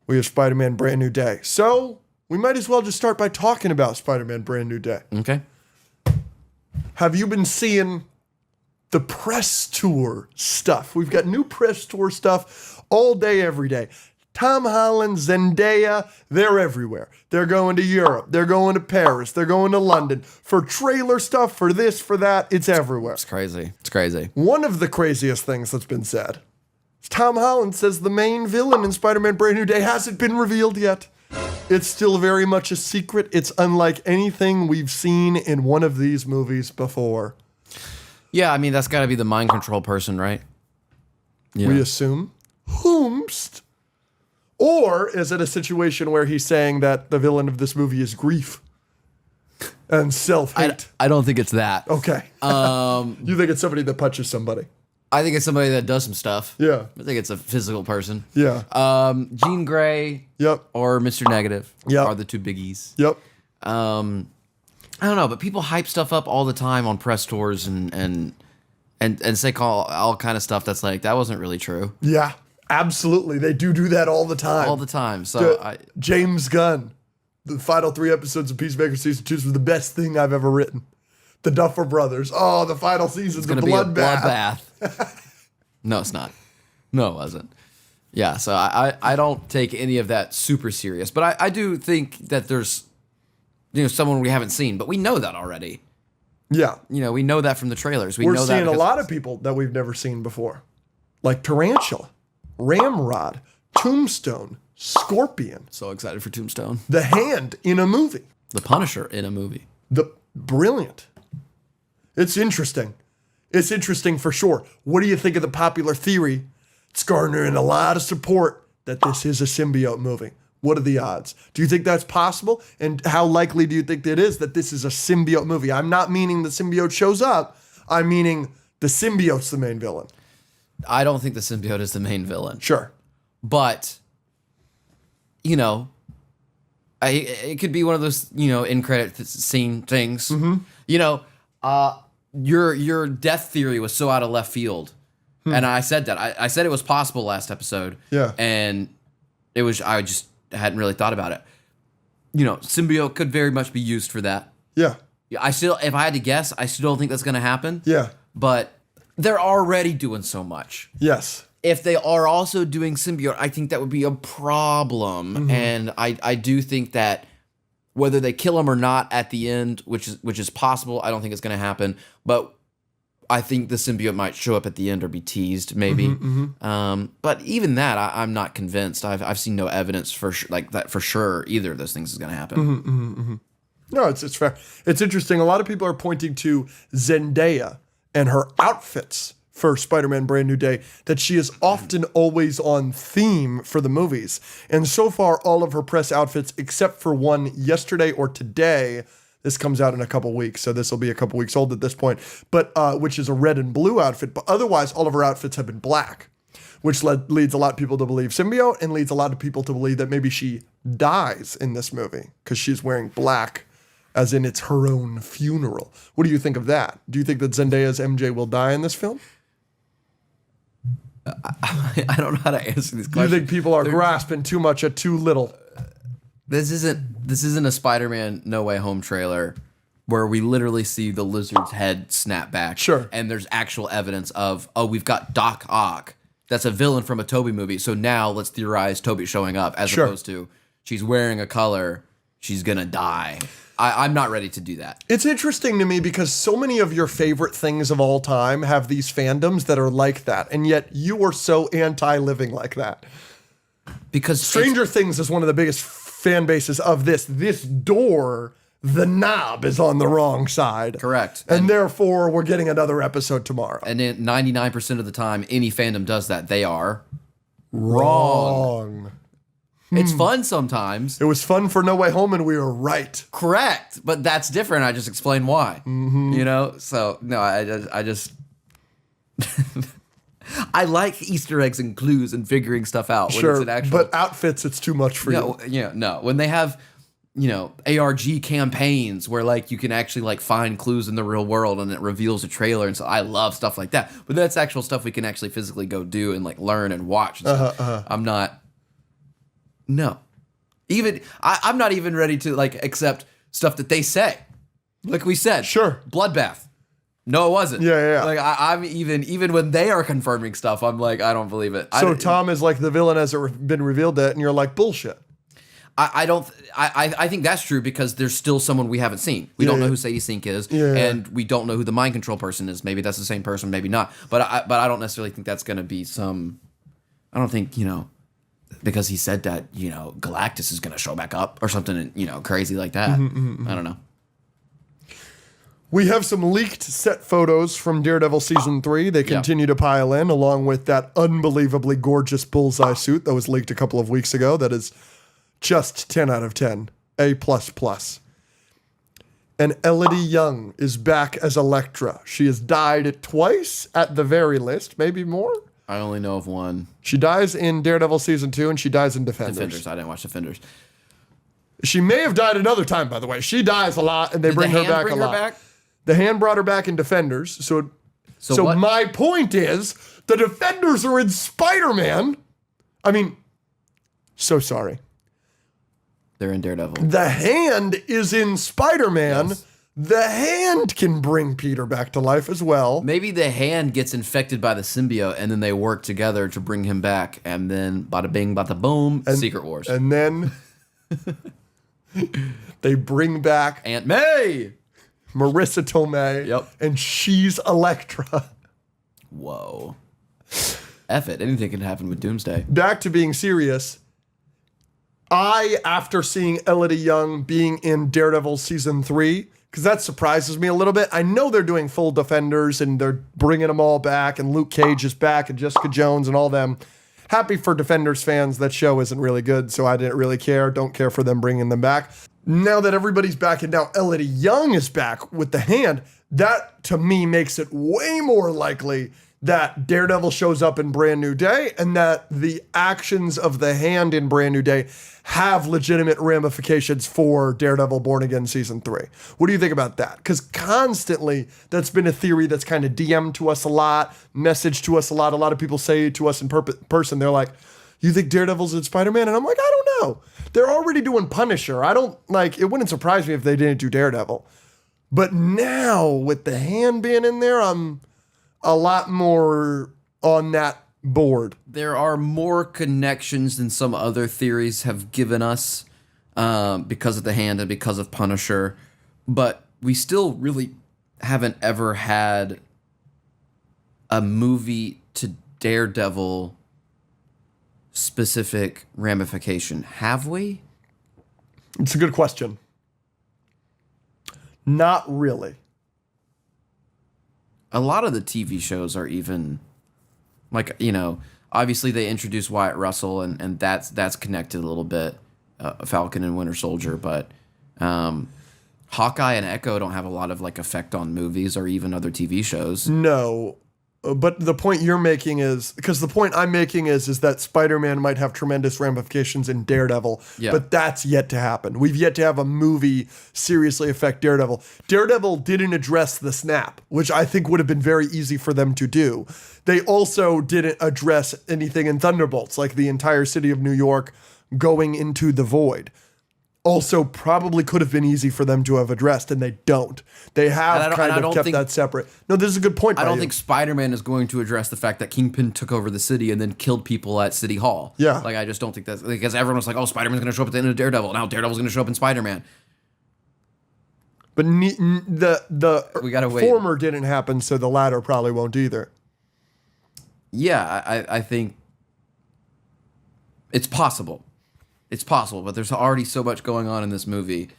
we have Spider-Man Brand New Day. So we might as well just start by talking about Spider-Man Brand New Day. Okay. Have you been seeing the press tour stuff? We've got new press tour stuff all day, every day. Tom Holland, Zendaya, they're everywhere. They're going to Europe. They're going to Paris. They're going to London. For trailer stuff, for this, for that, it's everywhere. It's crazy. It's crazy. One of the craziest things that's been said is Tom Holland says the main villain in Spider-Man Brand New Day hasn't been revealed yet. It's still very much a secret. It's unlike anything we've seen in one of these movies before. Yeah, I mean, that's got to be the mind control person, right? Yeah. We assume. Whomst? Or is it a situation where he's saying that the villain of this movie is grief and self-hate? I don't think it's that. Okay. You think it's somebody that punches somebody? I think it's somebody that does some stuff. Yeah. I think it's a physical person. Yeah. Jean Grey. Yep. Or Mr. Negative. Yep. Are the two biggies. Yep. I don't know, but people hype stuff up all the time on press tours and say all kind of stuff that's like, that wasn't really true. Yeah. Absolutely. They do that all the time. All the time. So James Gunn, the final 3 episodes of Peacemaker Season 2 was the best thing I've ever written. The Duffer Brothers. Oh, the final season's a bloodbath. No, it's not. No, it wasn't. Yeah, so I don't take any of that super serious. But I do think that there's someone we haven't seen, but we know that already. Yeah. We know that from the trailers. We're seeing a lot of people that we've never seen before. Like Tarantula, Ramrod, Tombstone, Scorpion. So excited for Tombstone. The Hand in a movie. The Punisher in a movie. Brilliant. It's interesting. It's interesting for sure. What do you think of the popular theory? It's garnering a lot of support that this is a symbiote movie. What are the odds? Do you think that's possible? And how likely do you think it is that this is a symbiote movie? I'm not meaning the symbiote shows up. I'm meaning the symbiote's the main villain. I don't think the symbiote is the main villain. Sure. But, it could be one of those, in credit scene things. Mm-hmm. Your death theory was so out of left field. And I said that. I said it was possible last episode. Yeah. And I just hadn't really thought about it. Symbiote could very much be used for that. Yeah. If I had to guess, I still don't think that's going to happen. Yeah. But they're already doing so much. Yes. If they are also doing symbiote, I think that would be a problem. Mm-hmm. And I do think that whether they kill him or not at the end, which is possible, I don't think it's going to happen. But I think the symbiote might show up at the end or be teased, maybe. Mm-hmm. But even that, I'm not convinced. I've seen no evidence for that for sure either of those things is going to happen. Mm-hmm, mm-hmm, mm-hmm. No, it's fair. It's interesting. A lot of people are pointing to Zendaya and her outfits for Spider-Man Brand New Day, that she is often always on theme for the movies. And so far, all of her press outfits, except for one yesterday or today, this comes out in a couple weeks, so this will be a couple weeks old at this point, but which is a red and blue outfit. But otherwise, all of her outfits have been black, which leads a lot of people to believe symbiote and leads a lot of people to believe that maybe she dies in this movie because she's wearing black, as in it's her own funeral. What do you think of that? Do you think that Zendaya's MJ will die in this film? I don't know how to answer these questions. Do you think people are grasping too much at too little? This isn't a Spider-Man No Way Home trailer where we literally see the lizard's head snap back. Sure. And there's actual evidence of, we've got Doc Ock. That's a villain from a Tobey movie. So now let's theorize Tobey showing up as opposed to she's wearing a color, she's going to die. I'm not ready to do that. It's interesting to me because so many of your favorite things of all time have these fandoms that are like that. And yet you are so anti-living like that. Because Stranger Things is one of the biggest fan bases of this. This door, the knob is on the wrong side. Correct. And therefore, we're getting another episode tomorrow. And then 99% of the time, any fandom does that. They are wrong. It's fun sometimes. It was fun for No Way Home, and we were right. Correct. But that's different. I just explained why. Mm-hmm. So, no, I just... I like Easter eggs and clues and figuring stuff out. Sure, when it's an actual... but outfits, it's too much for you. No. When they have, ARG campaigns where, you can actually, find clues in the real world and it reveals a trailer. And so I love stuff like that. But that's actual stuff we can actually physically go do and, learn and watch. And stuff. I'm not... No. Even I'm not even ready to like accept stuff that they say. Like we said, Sure. bloodbath. No, it wasn't. Yeah. Like I'm even when they are confirming stuff, I'm like, I don't believe it. So Tom is like the villain has been revealed that, and you're like, bullshit. I don't. I think that's true because there's still someone we haven't seen. We don't know who Sadie Sink is, and we don't know who the mind control person is. Maybe that's the same person, maybe not. But I don't necessarily think that's going to be some. I don't think because he said that Galactus is going to show back up or something crazy like that. I don't know. We have some leaked set photos from Daredevil Season 3. They continue to pile in, along with that unbelievably gorgeous bullseye suit that was leaked a couple of weeks ago. That is just 10 out of 10. A++. And Elodie Young is back as Elektra. She has died twice at the very least, maybe more. I only know of one. She dies in Daredevil Season 2, and she dies in Defenders. I didn't watch Defenders. She may have died another time, by the way. She dies a lot, and they bring her back a lot. The Hand brought her back in Defenders. So my point is, the Defenders are in Spider-Man. I mean, so sorry. They're in Daredevil. The Hand is in Spider-Man. Yes. The Hand can bring Peter back to life as well. Maybe the Hand gets infected by the symbiote, and then they work together to bring him back. And then bada bing, bada boom, Secret Wars. And then they bring back Aunt May. Marissa Tomei. Yep. And she's Elektra. Whoa. F it. Anything can happen with Doomsday. Back to being serious. After seeing Elodie Young being in Daredevil Season 3, because that surprises me a little bit. I know they're doing full Defenders and they're bringing them all back, and Luke Cage is back and Jessica Jones and all them. Happy for Defenders fans. That show isn't really good, so I didn't really care. Don't care for them bringing them back. Now that everybody's back and now Elodie Young is back with the Hand, that to me makes it way more likely that Daredevil shows up in Brand New Day and that the actions of the Hand in Brand New Day have legitimate ramifications for Daredevil Born Again Season 3. What do you think about that? Because constantly that's been a theory that's kind of DM'd to us a lot, messaged to us a lot. A lot of people say to us in person, they're like, you think Daredevil's in Spider-Man? And I'm like, I don't know. They're already doing Punisher. It wouldn't surprise me if they didn't do Daredevil. But now with the Hand being in there, I'm a lot more on that board. There are more connections than some other theories have given us because of the Hand and because of Punisher. But we still really haven't ever had a movie to Daredevil specific ramification. Have we? It's a good question. Not really. A lot of the TV shows are even like, obviously they introduced Wyatt Russell and that's connected a little bit, Falcon and Winter Soldier, but Hawkeye and Echo don't have a lot of like effect on movies or even other TV shows. No. But the point you're making is, because the point I'm making is that Spider-Man might have tremendous ramifications in Daredevil, but that's yet to happen. We've yet to have a movie seriously affect Daredevil. Daredevil didn't address the snap, which I think would have been very easy for them to do. They also didn't address anything in Thunderbolts, like the entire city of New York going into the void. Also probably could have been easy for them to have addressed, and they don't. They have kind of kept that separate. No, this is a good point. I don't think Spider-Man is going to address the fact that Kingpin took over the city and then killed people at City Hall. Yeah. Like, I just don't think that's... Because everyone was like, oh, Spider-Man's going to show up at the end of Daredevil. Now Daredevil's going to show up in Spider-Man. But the we gotta wait. Former didn't happen, so the latter probably won't either. Yeah, I think it's possible. It's possible, but there's already so much going on in this movie.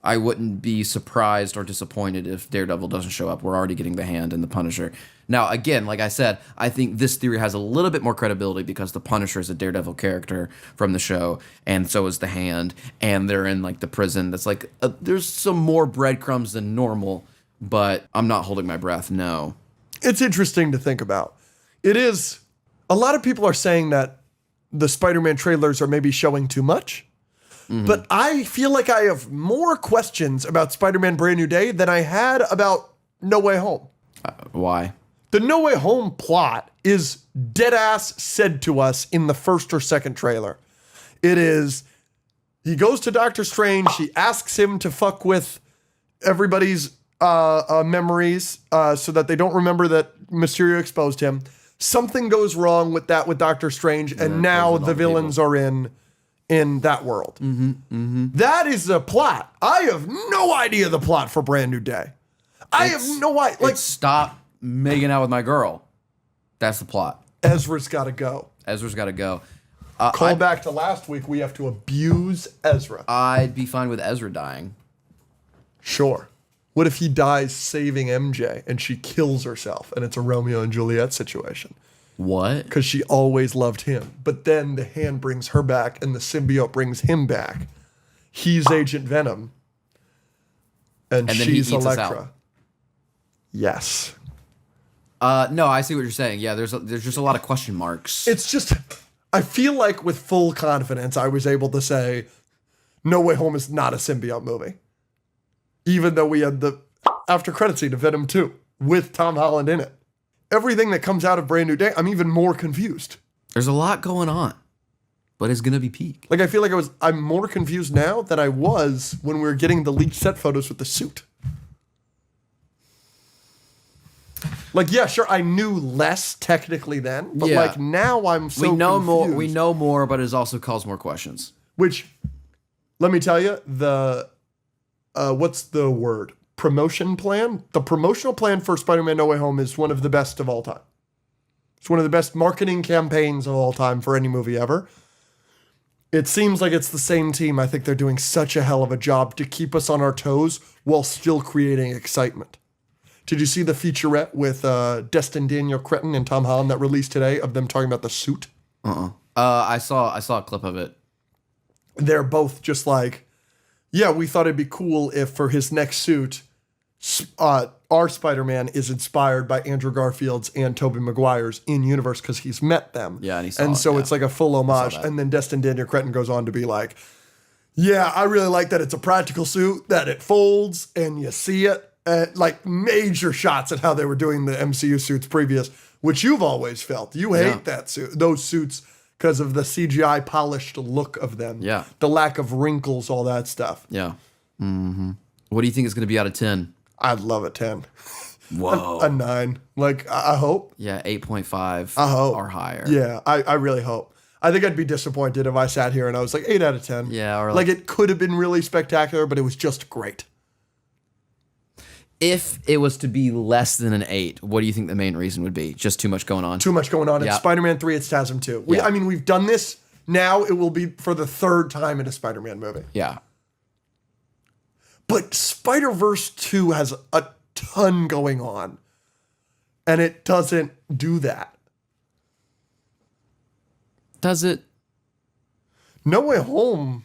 I wouldn't be surprised or disappointed if Daredevil doesn't show up. We're already getting the Hand and the Punisher. Now, again, like I said, I think this theory has a little bit more credibility because the Punisher is a Daredevil character from the show, and so is the Hand, and they're in like the prison. That's like there's some more breadcrumbs than normal, but I'm not holding my breath. No, it's interesting to think about. It is. A lot of people are saying that the Spider-Man trailers are maybe showing too much. Mm-hmm. But I feel like I have more questions about Spider-Man Brand New Day than I had about No Way Home. Why? The No Way Home plot is deadass said to us in the first or second trailer. It is, he goes to Doctor Strange. He asks him to fuck with everybody's memories so that they don't remember that Mysterio exposed him. Something goes wrong with that with Doctor Strange, and now the villains are in that world. That is the plot. I have no idea the plot for Brand New Day. I have no idea. Like, stop making out with my girl. That's the plot. Ezra's got to go. Ezra's got to go. Call back to last week. We have to abuse Ezra. I'd be fine with Ezra dying. Sure. What if he dies saving MJ and she kills herself and it's a Romeo and Juliet situation? What? Because she always loved him. But then the hand brings her back and the symbiote brings him back. He's Agent Venom. And then she's he eats us Elektra. out. Yes. No, I see what you're saying. Yeah, there's just a lot of question marks. It's just, I feel like with full confidence, I was able to say, No Way Home is not a symbiote movie. Even though we had the after credit scene of Venom 2 with Tom Holland in it. Everything that comes out of Brand New Day, I'm even more confused. There's a lot going on, but it's going to be peak. Like, I feel like I'm more confused now than I was when we were getting the leaked set photos with the suit. Like, yeah, sure, I knew less technically then, but like now I'm so we know confused. more. We know more, but it also caused more questions. Which, let me tell you, what's the word? Promotion plan? The promotional plan for Spider-Man No Way Home is one of the best of all time. It's one of the best marketing campaigns of all time for any movie ever. It seems like it's the same team. I think they're doing such a hell of a job to keep us on our toes while still creating excitement. Did you see the featurette with Destin Daniel Cretton and Tom Holland that released today of them talking about the suit? I saw a clip of it. They're both just like, yeah, we thought it'd be cool if for his next suit, our Spider-Man is inspired by Andrew Garfield's and Tobey Maguire's in-universe because he's met them. Yeah, and he saw And it, so yeah. it's like a full homage. And then Destin Daniel Cretton goes on to be like, yeah, I really like that it's a practical suit, that it folds and you see it. Like major shots at how they were doing the MCU suits previous, which you've always felt. You hate that suit, those suits, because of the CGI polished look of them. Yeah. The lack of wrinkles, all that stuff. Yeah. What do you think it's going to be out of 10? I'd love a 10. Whoa. A 9. Like, I hope. Yeah, 8.5 I hope. or higher. Yeah, I really hope. I think I'd be disappointed if I sat here and I was like 8 out of 10. Yeah, or like it could have been really spectacular, but it was just great. If it was to be less than an 8, what do you think the main reason would be? Just too much going on? Too much going on. Yeah. It's Spider-Man 3, it's TASM 2. Yeah. I mean, we've done this. Now it will be for the third time in a Spider-Man movie. Yeah. But Spider-Verse 2 has a ton going on. And it doesn't do that. Does it? No Way Home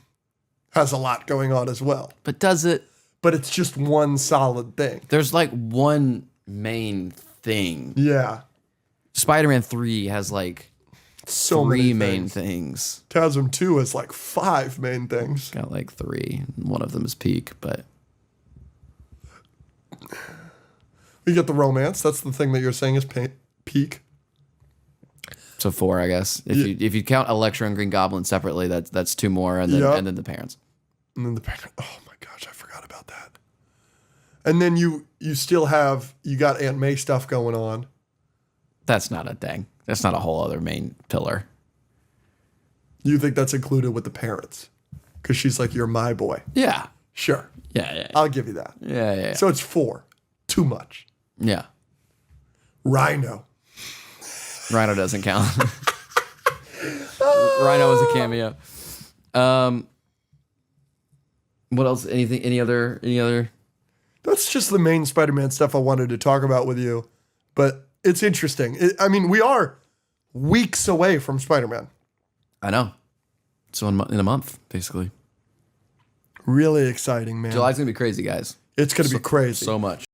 has a lot going on as well. But does it? But it's just one solid thing. There's like one main thing. Yeah. Spider-Man 3 has like So 3 many main things. things. TASM 2 has like 5 main things. Got like 3. One of them is peak, but We get the romance. That's the thing that you're saying is peak. so 4, I guess. If you count Elektra and Green Goblin separately, that's 2 more, and then the parents. And then the parent. Oh my gosh, I forgot about that. And then you got Aunt May stuff going on. That's not a thing. That's not a whole other main pillar. You think that's included with the parents? Because she's like, you're my boy. Yeah. Sure. Yeah. I'll give you that. Yeah. So it's 4. Too much. Yeah. Rhino. Rhino doesn't count. Rhino was a cameo. What else? Anything? Any other? That's just the main Spider-Man stuff I wanted to talk about with you. But it's interesting. We are weeks away from Spider-Man. I know. So in a month, basically. Really exciting, man. July's gonna be crazy, guys. It's going to be crazy. So much.